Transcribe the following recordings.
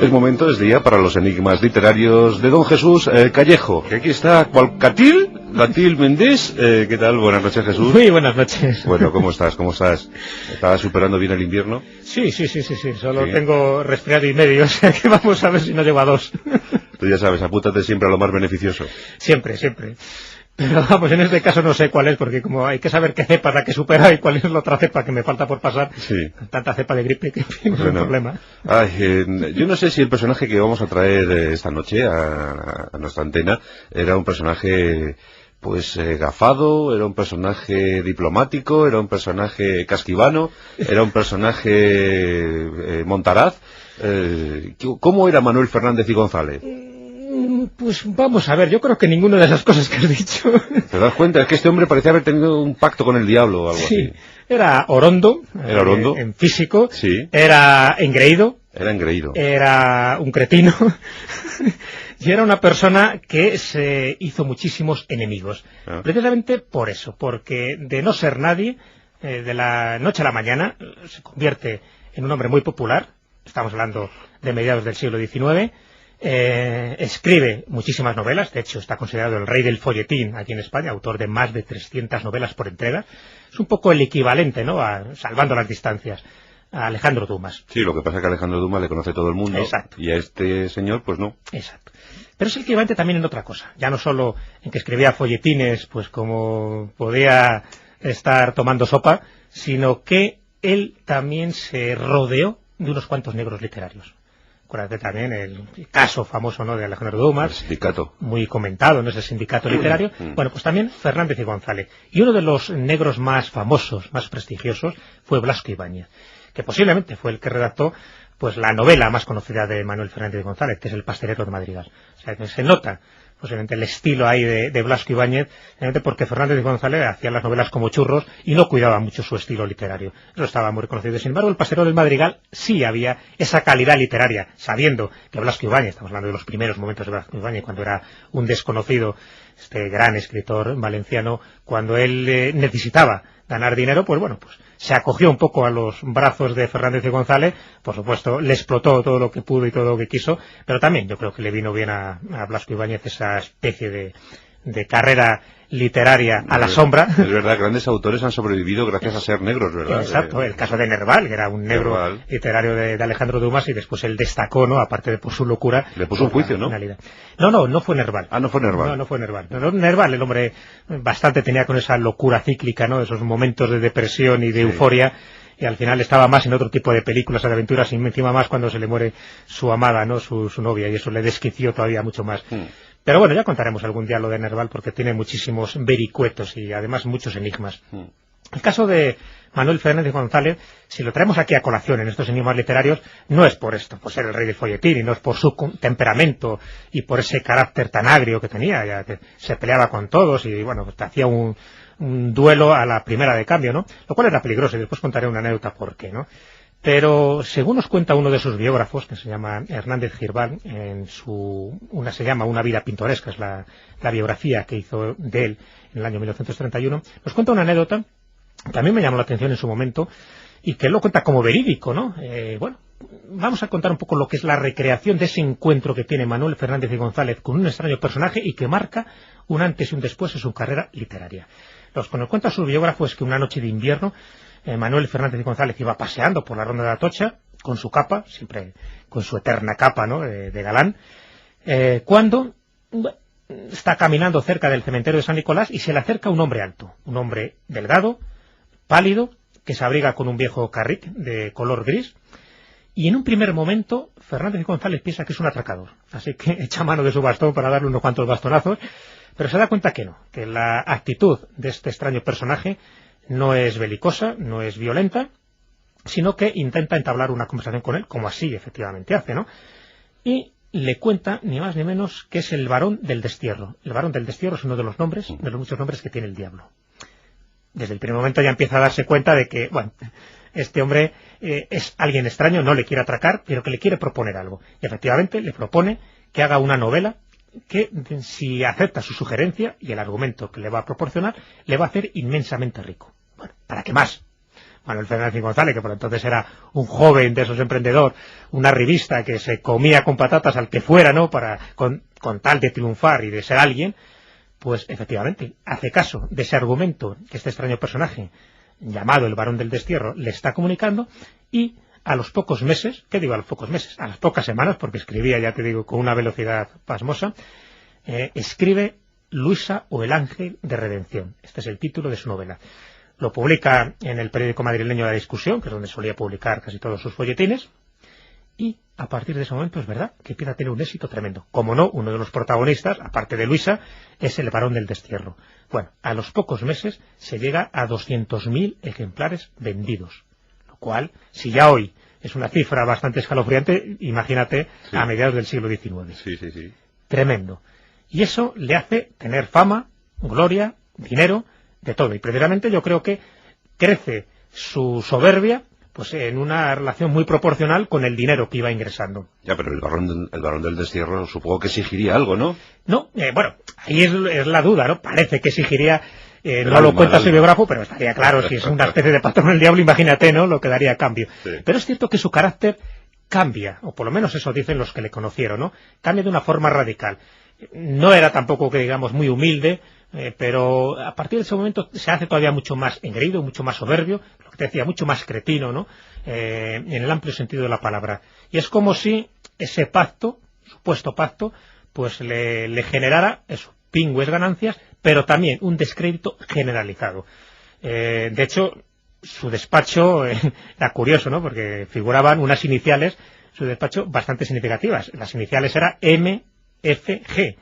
Es momento, es día para los enigmas literarios de don Jesús Callejo, que aquí está, cual Catil Méndez. ¿Qué tal? Buenas noches, Jesús. Muy buenas noches. Bueno, ¿cómo estás? ¿Estás superando bien el invierno? Sí, solo tengo resfriado y medio, o sea que vamos a ver si no llego a 2. Tú ya sabes, apúntate siempre a lo más beneficioso. Siempre. Pero vamos, en este caso no sé cuál es, porque como hay que saber qué cepa es la que supera y cuál es la otra cepa que me falta por pasar, sí. Tanta cepa de gripe que no es un problema. Yo no sé si el personaje que vamos a traer esta noche a nuestra antena era un personaje pues gafado, era un personaje diplomático, era un personaje casquivano, era un personaje montaraz. ¿Cómo era Manuel Fernández y González? Pues vamos a ver, yo creo que ninguna de esas cosas que has dicho. ¿Te das cuenta? Es que este hombre parecía haber tenido un pacto con el diablo o algo así. Era orondo. Era orondo. En físico. Sí. Era engreído. Era un cretino. Y era una persona que se hizo muchísimos enemigos. Precisamente por eso, porque de no ser nadie, de la noche a la mañana, se convierte en un hombre muy popular. Estamos hablando de mediados del siglo XIX. Escribe muchísimas novelas, de hecho está considerado el rey del folletín aquí en España, autor de más de 300 novelas por entrega. Es un poco el equivalente, ¿no?, salvando las distancias, a Alejandro Dumas. Sí, lo que pasa es que a Alejandro Dumas le conoce todo el mundo. Exacto. Y a este señor, pues no. Exacto. Pero es el equivalente también en otra cosa, ya no solo en que escribía folletines, pues como podía estar tomando sopa, sino que él también se rodeó de unos cuantos negros literarios. Acuérdate también el caso famoso, ¿no?, de Alejandro Dumas. El sindicato. Muy comentado, ¿no?, ese sindicato literario. Bueno, pues también Fernández y González. Y uno de los negros más famosos, más prestigiosos, fue Blasco Ibáñez, que posiblemente fue el que redactó pues la novela más conocida de Manuel Fernández y González, que es El pastelero de Madrigal. O sea, que se nota posiblemente el estilo ahí de Blasco Ibáñez, porque Fernández y González hacían las novelas como churros y no cuidaba mucho su estilo literario. Eso estaba muy reconocido. Sin embargo, El pastelero del Madrigal sí había esa calidad literaria, sabiendo que Blasco Ibáñez, estamos hablando de los primeros momentos de Blasco Ibáñez, cuando era un desconocido, este gran escritor valenciano, cuando él necesitaba ganar dinero, pues bueno, pues se acogió un poco a los brazos de Fernández y González. Por supuesto, le explotó todo lo que pudo y todo lo que quiso, pero también yo creo que le vino bien a Blasco Ibáñez esa especie de carrera literaria a la sombra. Es verdad, grandes autores han sobrevivido gracias a ser negros, ¿verdad? Exacto, el caso de Nerval, que era un negro literario de Alejandro Dumas, y después él destacó, ¿no?, aparte de por su locura. Le puso un juicio, ¿no? No fue Nerval. Ah, no fue Nerval. No fue Nerval. Nerval, el hombre bastante tenía con esa locura cíclica, ¿no?, esos momentos de depresión y de euforia, y al final estaba más en otro tipo de películas, de aventuras, y encima más cuando se le muere su amada, ¿no?, su novia, y eso le desquició todavía mucho más. Pero bueno, ya contaremos algún día lo de Nerval, porque tiene muchísimos vericuetos y además muchos enigmas. El caso de Manuel Fernández González, si lo traemos aquí a colación en estos enigmas literarios, no es por esto, por ser el rey del folletín, y no es por su temperamento y por ese carácter tan agrio que tenía, ya que se peleaba con todos y bueno, pues hacía un duelo a la primera de cambio, ¿no? Lo cual era peligroso, y después contaré una anécdota por qué, ¿no? Pero según nos cuenta uno de sus biógrafos, que se llama Hernández Girbal, se llama Una vida pintoresca, es la biografía que hizo de él en el año 1931, nos cuenta una anécdota que a mí me llamó la atención en su momento, y que él lo cuenta como verídico, ¿no? Bueno, vamos a contar un poco lo que es la recreación de ese encuentro que tiene Manuel Fernández y González con un extraño personaje y que marca un antes y un después en su carrera literaria. Lo que nos cuenta su biógrafo es que una noche de invierno, Manuel Fernández y González iba paseando por la Ronda de Atocha con su capa, siempre con su eterna capa, ¿no?, de galán, cuando está caminando cerca del cementerio de San Nicolás y se le acerca un hombre alto, un hombre delgado, pálido, que se abriga con un viejo carrick de color gris, y en un primer momento Fernández y González piensa que es un atracador, así que echa mano de su bastón para darle unos cuantos bastonazos, pero se da cuenta que no, que la actitud de este extraño personaje no es belicosa, no es violenta, sino que intenta entablar una conversación con él, como así efectivamente hace, ¿no? Y le cuenta, ni más ni menos, que es el varón del destierro. El varón del destierro es uno de los nombres, de los muchos nombres que tiene el diablo. Desde el primer momento ya empieza a darse cuenta de que, bueno, este hombre es alguien extraño, no le quiere atracar, pero que le quiere proponer algo. Y efectivamente le propone que haga una novela que, si acepta su sugerencia y el argumento que le va a proporcionar, le va a hacer inmensamente rico. Bueno, ¿para qué más? Manuel Fernández y González, que por entonces era un joven de esos emprendedores, una revista que se comía con patatas al que fuera, ¿no?, con tal de triunfar y de ser alguien, pues efectivamente hace caso de ese argumento que este extraño personaje, llamado el Barón del Destierro, le está comunicando, y a los pocos meses, ¿qué digo a los pocos meses? A las pocas semanas, porque escribía, ya te digo, con una velocidad pasmosa, escribe Luisa o el Ángel de Redención. Este es el título de su novela. Lo publica en el periódico madrileño La Discusión, que es donde solía publicar casi todos sus folletines, y a partir de ese momento es verdad que empieza a tener un éxito tremendo. Como no, uno de los protagonistas, aparte de Luisa, es el Barón del Destierro. Bueno, a los pocos meses se llega a 200.000 ejemplares vendidos, lo cual, si ya hoy es una cifra bastante escalofriante, imagínate a mediados del siglo XIX. Sí. Tremendo. Y eso le hace tener fama, gloria, dinero, de todo. Y precisamente yo creo que crece su soberbia pues en una relación muy proporcional con el dinero que iba ingresando. Ya, pero el Barón del Destierro supongo que exigiría algo, ¿no? No, bueno, ahí es la duda, ¿no? Parece que exigiría, no lo cuenta su biógrafo, pero estaría claro, si es una especie de patrón del diablo, imagínate, ¿no?, lo que daría a cambio. Sí. Pero es cierto que su carácter cambia, o por lo menos eso dicen los que le conocieron, ¿no? Cambia de una forma radical. No era tampoco, que digamos, muy humilde, pero a partir de ese momento se hace todavía mucho más engreído, mucho más soberbio, lo que te decía, mucho más cretino, ¿no?, en el amplio sentido de la palabra. Y es como si ese pacto, supuesto pacto, pues le generara eso, pingües ganancias, pero también un descrédito generalizado. De hecho, su despacho era curioso, ¿no?, porque figuraban unas iniciales, su despacho, bastante significativas. Las iniciales eran MFG.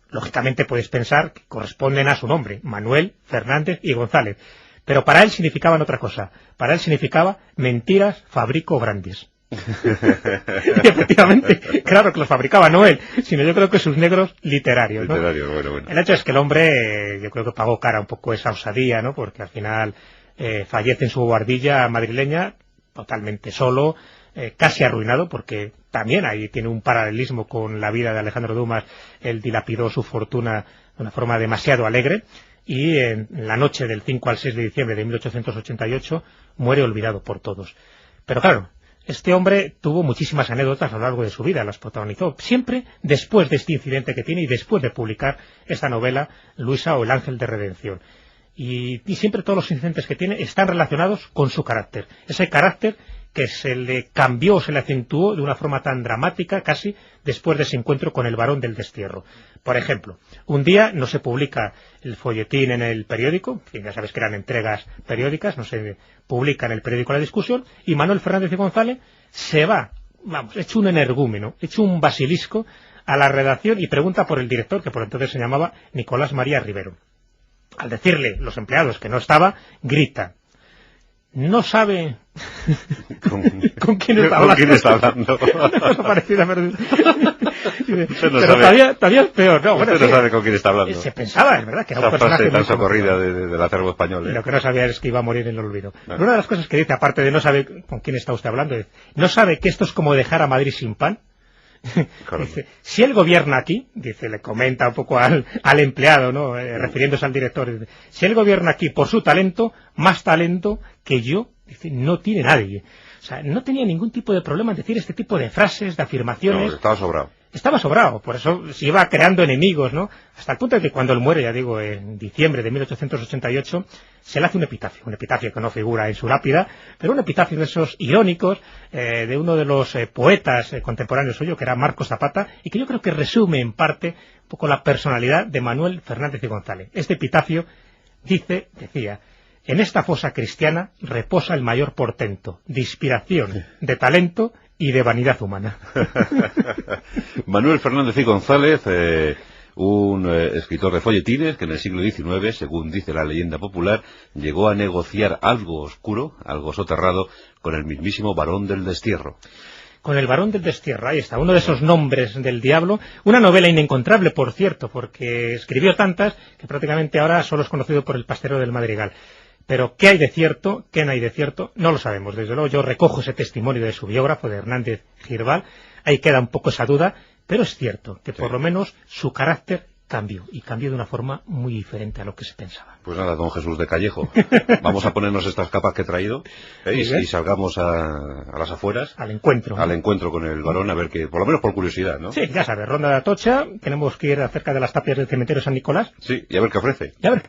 Lógicamente podéis pensar que corresponden a su nombre, Manuel Fernández y González. Pero para él significaban otra cosa. Para él significaba mentiras fabrico grandes. Y efectivamente, claro que los fabricaba no él, sino yo creo que sus negros literarios, ¿no? Bueno. El hecho es que el hombre, yo creo que pagó cara un poco esa osadía, ¿no?, porque al final fallece en su guardilla madrileña totalmente solo, casi arruinado, porque también ahí tiene un paralelismo con la vida de Alejandro Dumas. Él dilapidó su fortuna de una forma demasiado alegre, y en la noche del 5 al 6 de diciembre de 1888 muere olvidado por todos. Pero claro, este hombre tuvo muchísimas anécdotas a lo largo de su vida, las protagonizó siempre después de este incidente que tiene y después de publicar esta novela, Luisa o el Ángel de Redención. Y siempre todos los incidentes que tiene están relacionados con su carácter, ese carácter que se le cambió, se le acentuó de una forma tan dramática casi después de ese encuentro con el Barón del Destierro. Por ejemplo, un día no se publica el folletín en el periódico, ya sabes que eran entregas periódicas, no se publica en el periódico La Discusión, y Manuel Fernández y González se va, hecho un energúmeno, hecho un basilisco, a la redacción y pregunta por el director, que por entonces se llamaba Nicolás María Rivero. Al decirle los empleados que no estaba, grita: no sabe con quién está hablando. ¿Con quién está hablando? Pero todavía es peor. No, bueno, usted no sabe con quién está hablando. Se pensaba, es verdad, que era un personaje tan socorrida del acervo español. Y lo que no sabía es que iba a morir en el olvido. No. Una de las cosas que dice, aparte de no sabe con quién está usted hablando, es: ¿no sabe que esto es como dejar a Madrid sin pan? Dice, si él gobierna aquí, dice, le comenta un poco al empleado, ¿no?, refiriéndose al director, dice, si él gobierna aquí por su talento, más talento que yo, dice, no tiene nadie. O sea, no tenía ningún tipo de problema en decir este tipo de frases, de afirmaciones. No, estaba sobrado. Estaba sobrado, por eso se iba creando enemigos, ¿no? Hasta el punto de que cuando él muere, ya digo, en diciembre de 1888, se le hace un epitafio que no figura en su lápida, pero un epitafio de esos irónicos, de uno de los poetas contemporáneos suyo, que era Marcos Zapata, y que yo creo que resume en parte un poco la personalidad de Manuel Fernández y González. Este epitafio decía: en esta fosa cristiana reposa el mayor portento, de inspiración, de talento y de vanidad humana. Manuel Fernández y González, un escritor de folletines que en el siglo XIX, según dice la leyenda popular, llegó a negociar algo oscuro, algo soterrado, con el mismísimo Barón del Destierro. Con el Barón del Destierro, ahí está, uno de esos nombres del diablo, una novela inencontrable, por cierto, porque escribió tantas que prácticamente ahora solo es conocido por El Pastero del Madrigal. Pero ¿qué hay de cierto? ¿Qué no hay de cierto? No lo sabemos. Desde luego yo recojo ese testimonio de su biógrafo, de Hernández Girbal. Ahí queda un poco esa duda, pero es cierto que por lo menos su carácter cambió, y cambió de una forma muy diferente a lo que se pensaba. Pues nada, don Jesús de Callejo, vamos a ponernos estas capas que he traído y salgamos a las afueras. Al encuentro. Al encuentro con el varón, a ver que, por lo menos por curiosidad, ¿no? Sí, ya sabes, Ronda de Atocha, tenemos que ir acerca de las tapias del cementerio San Nicolás. Sí, y a ver qué ofrece. Y a ver